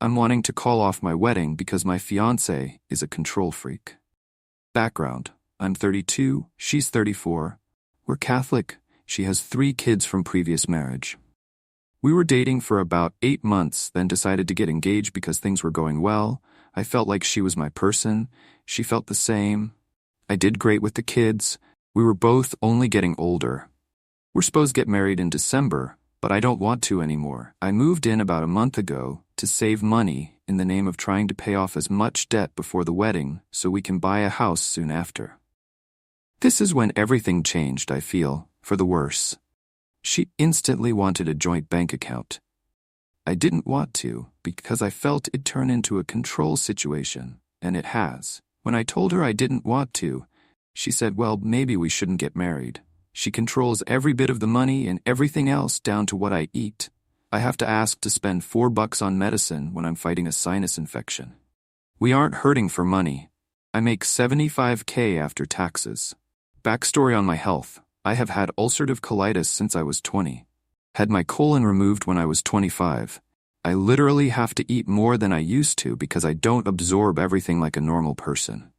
I'm wanting to call off my wedding because my fiance is a control freak. Background: I'm 32, she's 34. We're Catholic. She has 3 kids from previous marriage. We were dating for about 8 months, then decided to get engaged because things were going well. I felt like she was my person. She felt the same. I did great with the kids. We were both only getting older. We're supposed to get married in December, but I don't want to anymore. I moved in about a month ago to save money in the name of trying to pay off as much debt before the wedding so we can buy a house soon after. This is when everything changed, I feel, for the worse. She instantly wanted a joint bank account. I didn't want to because I felt it'd turn into a control situation, and it has. When I told her I didn't want to, she said, well, maybe we shouldn't get married. She controls every bit of the money and everything else down to what I eat. I have to ask to spend $4 on medicine when I'm fighting a sinus infection. We aren't hurting for money. I make $75,000 after taxes. Backstory on my health: I have had ulcerative colitis since I was 20. Had my colon removed when I was 25. I literally have to eat more than I used to because I don't absorb everything like a normal person.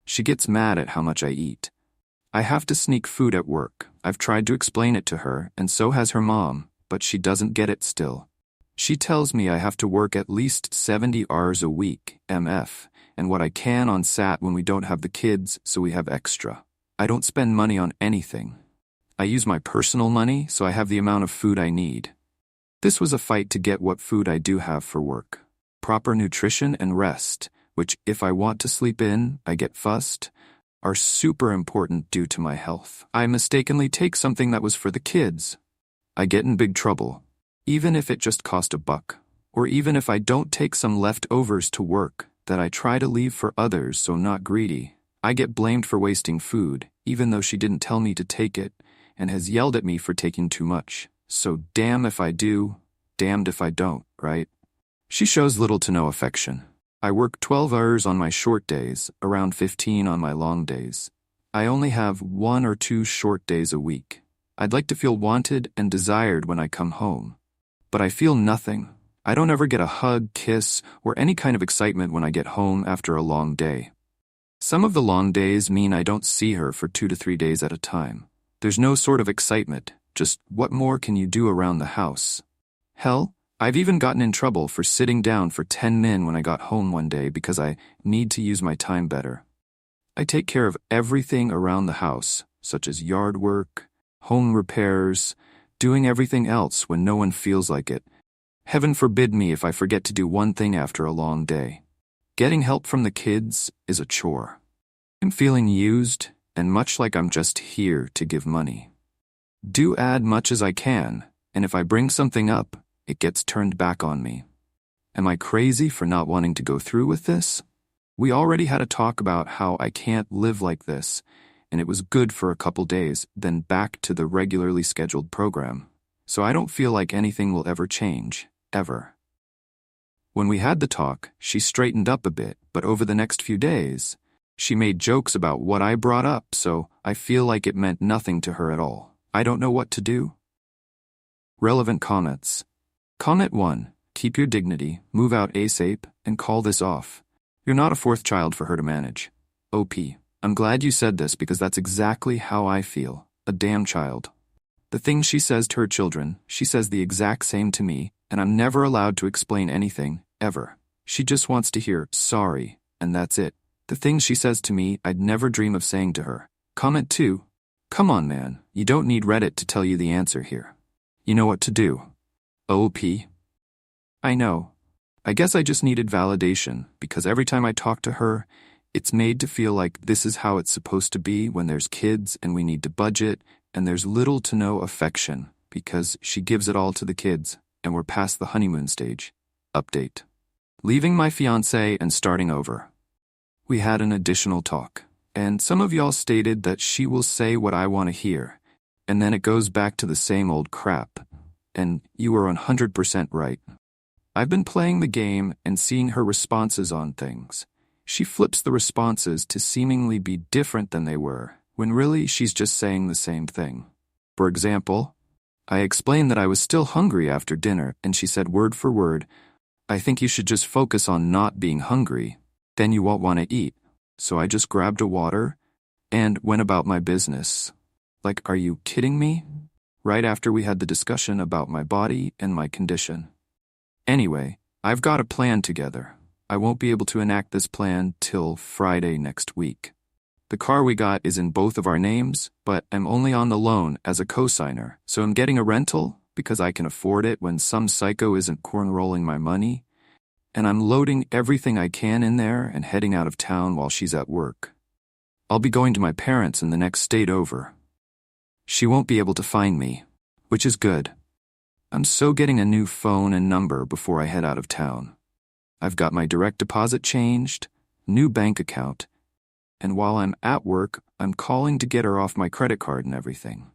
She gets mad at how much I eat. I have to sneak food at work. I've tried to explain it to her, and so has her mom, but she doesn't get it still. She tells me I have to work at least 70 hours a week, MF, and what I can on SAT when we don't have the kids, so we have extra. I don't spend money on anything. I use my personal money, so I have the amount of food I need. This was a fight to get what food I do have for work. Proper nutrition and rest, which if I want to sleep in, I get fussed, are super important due to my health. I mistakenly take something that was for the kids. I get in big trouble, even if it just cost $1, or even if I don't take some leftovers to work that I try to leave for others so I'm not greedy. I get blamed for wasting food, even though she didn't tell me to take it, and has yelled at me for taking too much. So damn if I do, damned if I don't, right? She shows little to no affection. I work 12 hours on my short days, around 15 on my long days. I only have 1 or 2 short days a week. I'd like to feel wanted and desired when I come home. But I feel nothing. I don't ever get a hug, kiss, or any kind of excitement when I get home after a long day. Some of the long days mean I don't see her for 2 to 3 days at a time. There's no sort of excitement, just what more can you do around the house? Hell, I've even gotten in trouble for sitting down for 10 min when I got home one day because I need to use my time better. I take care of everything around the house, such as yard work, home repairs, doing everything else when no one feels like it. Heaven forbid me if I forget to do one thing after a long day. Getting help from the kids is a chore. I'm feeling used, and much like I'm just here to give money. Do add much as I can, and if I bring something up, it gets turned back on me. Am I crazy for not wanting to go through with this? We already had a talk about how I can't live like this, and it was good for a couple days, then back to the regularly scheduled program. So I don't feel like anything will ever change, ever. When we had the talk, she straightened up a bit, but over the next few days, she made jokes about what I brought up, so I feel like it meant nothing to her at all. I don't know what to do. Relevant comments. Comment 1. Keep your dignity, move out ASAP, and call this off. You're not a 4th child for her to manage. OP. I'm glad you said this because that's exactly how I feel. A damn child. The things she says to her children, she says the exact same to me, and I'm never allowed to explain anything, ever. She just wants to hear, sorry, and that's it. The things she says to me, I'd never dream of saying to her. Comment 2. Come on, man, you don't need Reddit to tell you the answer here. You know what to do. OP. I know. I guess I just needed validation, because every time I talk to her, it's made to feel like this is how it's supposed to be when there's kids and we need to budget, and there's little to no affection, because she gives it all to the kids, and we're past the honeymoon stage. Update. Leaving my fiance and starting over. We had an additional talk, and some of y'all stated that she will say what I want to hear, and then it goes back to the same old crap, and you were 100% right. I've been playing the game and seeing her responses on things. She flips the responses to seemingly be different than they were, when really she's just saying the same thing. For example, I explained that I was still hungry after dinner, and she said word for word, I think you should just focus on not being hungry. Then you won't want to eat. So I just grabbed a water and went about my business. Like, are you kidding me? Right after we had the discussion about my body and my condition. Anyway, I've got a plan together. I won't be able to enact this plan till Friday next week. The car we got is in both of our names, but I'm only on the loan as a cosigner, so I'm getting a rental because I can afford it when some psycho isn't cornrolling my money, and I'm loading everything I can in there and heading out of town while she's at work. I'll be going to my parents in the next state over. She won't be able to find me, which is good. I'm so getting a new phone and number before I head out of town. I've got my direct deposit changed, new bank account, and while I'm at work, I'm calling to get her off my credit card and everything.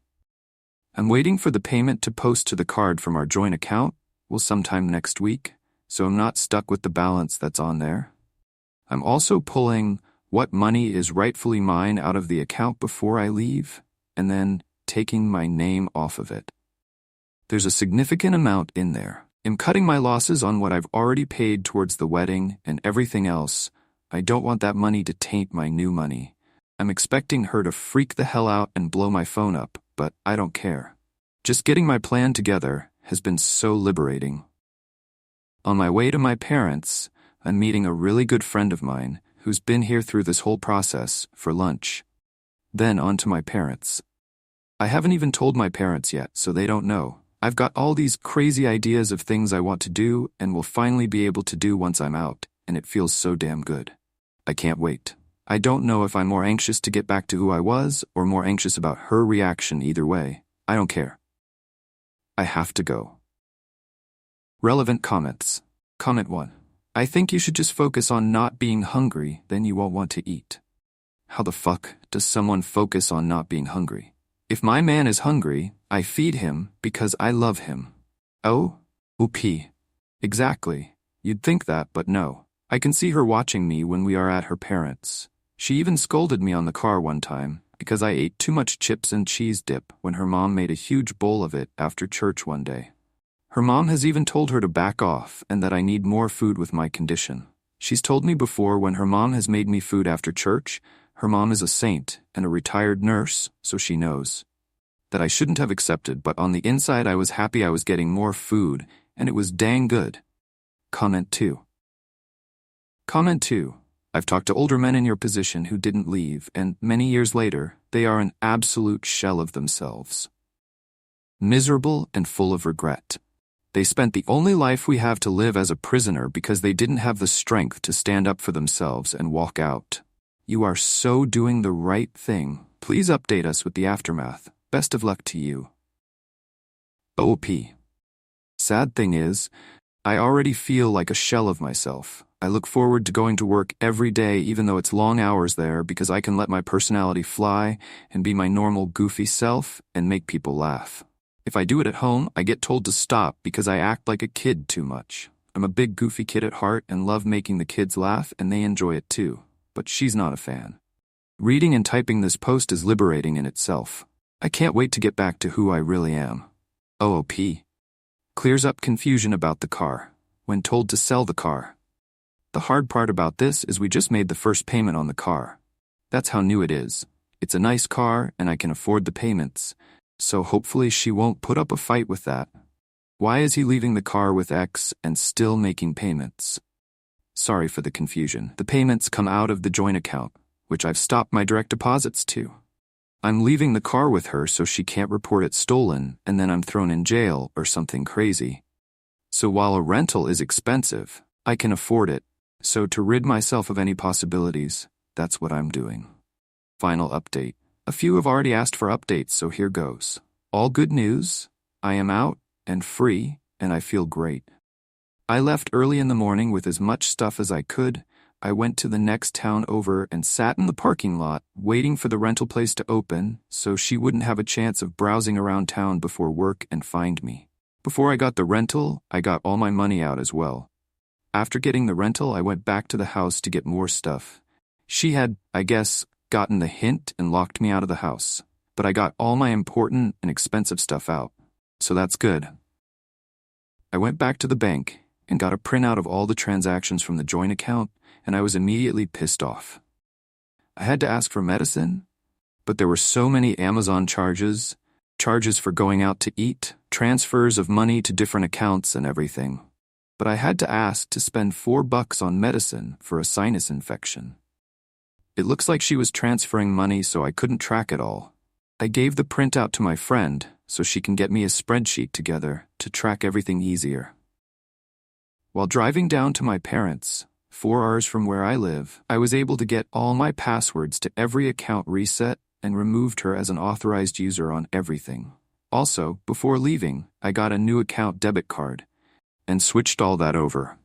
I'm waiting for the payment to post to the card from our joint account, sometime next week, so I'm not stuck with the balance that's on there. I'm also pulling what money is rightfully mine out of the account before I leave, and then taking my name off of it. There's a significant amount in there. I'm cutting my losses on what I've already paid towards the wedding and everything else. I don't want that money to taint my new money. I'm expecting her to freak the hell out and blow my phone up, but I don't care. Just getting my plan together has been so liberating. On my way to my parents, I'm meeting a really good friend of mine who's been here through this whole process for lunch. Then on to my parents. I haven't even told my parents yet, so they don't know. I've got all these crazy ideas of things I want to do and will finally be able to do once I'm out, and it feels so damn good. I can't wait. I don't know if I'm more anxious to get back to who I was or more anxious about her reaction either way. I don't care. I have to go. Relevant comments. Comment 1. I think you should just focus on not being hungry, then you won't want to eat. How the fuck does someone focus on not being hungry? If my man is hungry, I feed him because I love him. Oh? OP. Exactly. You'd think that, but no. I can see her watching me when we are at her parents'. She even scolded me on the car one time because I ate too much chips and cheese dip when her mom made a huge bowl of it after church one day. Her mom has even told her to back off and that I need more food with my condition. She's told me before when her mom has made me food after church, her mom is a saint and a retired nurse, so she knows. That I shouldn't have accepted, but on the inside I was happy I was getting more food, and it was dang good. Comment 2. Comment 2. I've talked to older men in your position who didn't leave, and many years later, they are an absolute shell of themselves. Miserable and full of regret. They spent the only life we have to live as a prisoner because they didn't have the strength to stand up for themselves and walk out. You are so doing the right thing. Please update us with the aftermath. Best of luck to you. OP. Sad thing is, I already feel like a shell of myself. I look forward to going to work every day even though it's long hours there because I can let my personality fly and be my normal goofy self and make people laugh. If I do it at home, I get told to stop because I act like a kid too much. I'm a big goofy kid at heart and love making the kids laugh, and they enjoy it too. But she's not a fan. Reading and typing this post is liberating in itself. I can't wait to get back to who I really am. OOP. Clears up confusion about the car. When told to sell the car. The hard part about this is we just made the first payment on the car. That's how new it is. It's a nice car and I can afford the payments. So hopefully she won't put up a fight with that. Why is he leaving the car with X and still making payments? Sorry for the confusion. The payments come out of the joint account, which I've stopped my direct deposits to. I'm leaving the car with her so she can't report it stolen and then I'm thrown in jail or something crazy. So while a rental is expensive, I can afford it. So to rid myself of any possibilities, that's what I'm doing. Final update. A few have already asked for updates, so here goes. All good news. I am out and free, and I feel great. I left early in the morning with as much stuff as I could. I went to the next town over and sat in the parking lot, waiting for the rental place to open so she wouldn't have a chance of browsing around town before work and find me. Before I got the rental, I got all my money out as well. After getting the rental, I went back to the house to get more stuff. She had, I guess, gotten the hint and locked me out of the house, but I got all my important and expensive stuff out, so that's good. I went back to the bank, and got a printout of all the transactions from the joint account, and I was immediately pissed off. I had to ask for medicine, but there were so many Amazon charges for going out to eat, transfers of money to different accounts and everything. But I had to ask to spend $4 on medicine for a sinus infection. It looks like she was transferring money, so I couldn't track it all. I gave the printout to my friend so she can get me a spreadsheet together to track everything easier. While driving down to my parents', 4 hours from where I live, I was able to get all my passwords to every account reset and removed her as an authorized user on everything. Also, before leaving, I got a new account debit card and switched all that over.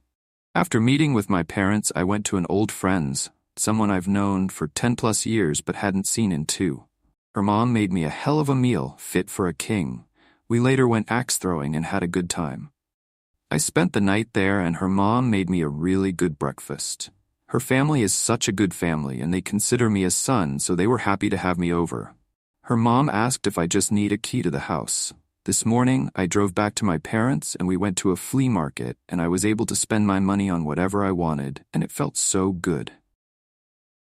After meeting with my parents, I went to an old friend's, someone I've known for 10+ years but hadn't seen in 2. Her mom made me a hell of a meal fit for a king. We later went axe throwing and had a good time. I spent the night there and her mom made me a really good breakfast. Her family is such a good family and they consider me a son, so they were happy to have me over. Her mom asked if I just need a key to the house. This morning, I drove back to my parents and we went to a flea market and I was able to spend my money on whatever I wanted and it felt so good.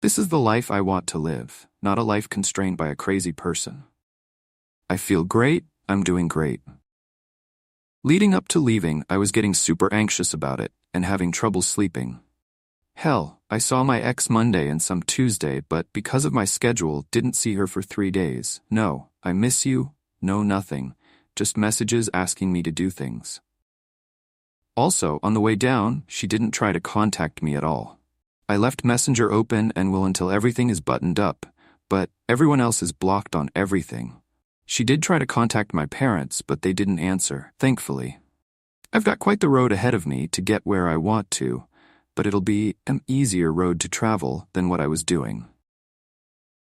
This is the life I want to live, not a life constrained by a crazy person. I feel great, I'm doing great. Leading up to leaving, I was getting super anxious about it and having trouble sleeping. Hell, I saw my ex Monday and some Tuesday, but because of my schedule, didn't see her for 3 days. No, I miss you, no nothing, just messages asking me to do things. Also, on the way down, she didn't try to contact me at all. I left Messenger open and will until everything is buttoned up, but everyone else is blocked on everything. She did try to contact my parents, but they didn't answer, thankfully. I've got quite the road ahead of me to get where I want to, but it'll be an easier road to travel than what I was doing.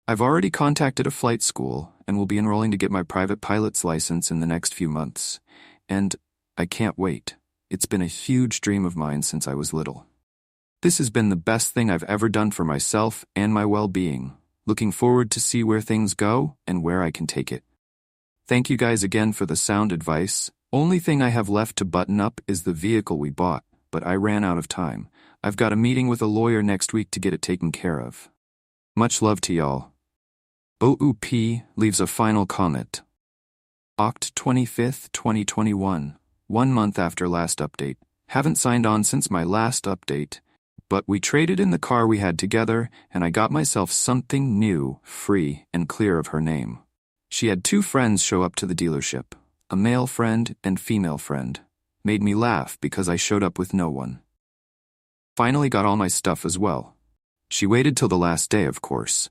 I've already contacted a flight school and will be enrolling to get my private pilot's license in the next few months, and I can't wait. It's been a huge dream of mine since I was little. This has been the best thing I've ever done for myself and my well-being. Looking forward to see where things go and where I can take it. Thank you guys again for the sound advice. Only thing I have left to button up is the vehicle we bought, but I ran out of time. I've got a meeting with a lawyer next week to get it taken care of. Much love to y'all. OUP leaves a final comment. Oct 25th, 2021, 1 month after last update. Haven't signed on since my last update, but we traded in the car we had together and I got myself something new, free, and clear of her name. She had 2 friends show up to the dealership, a male friend and female friend. Made me laugh because I showed up with no one. Finally got all my stuff as well. She waited till the last day, of course.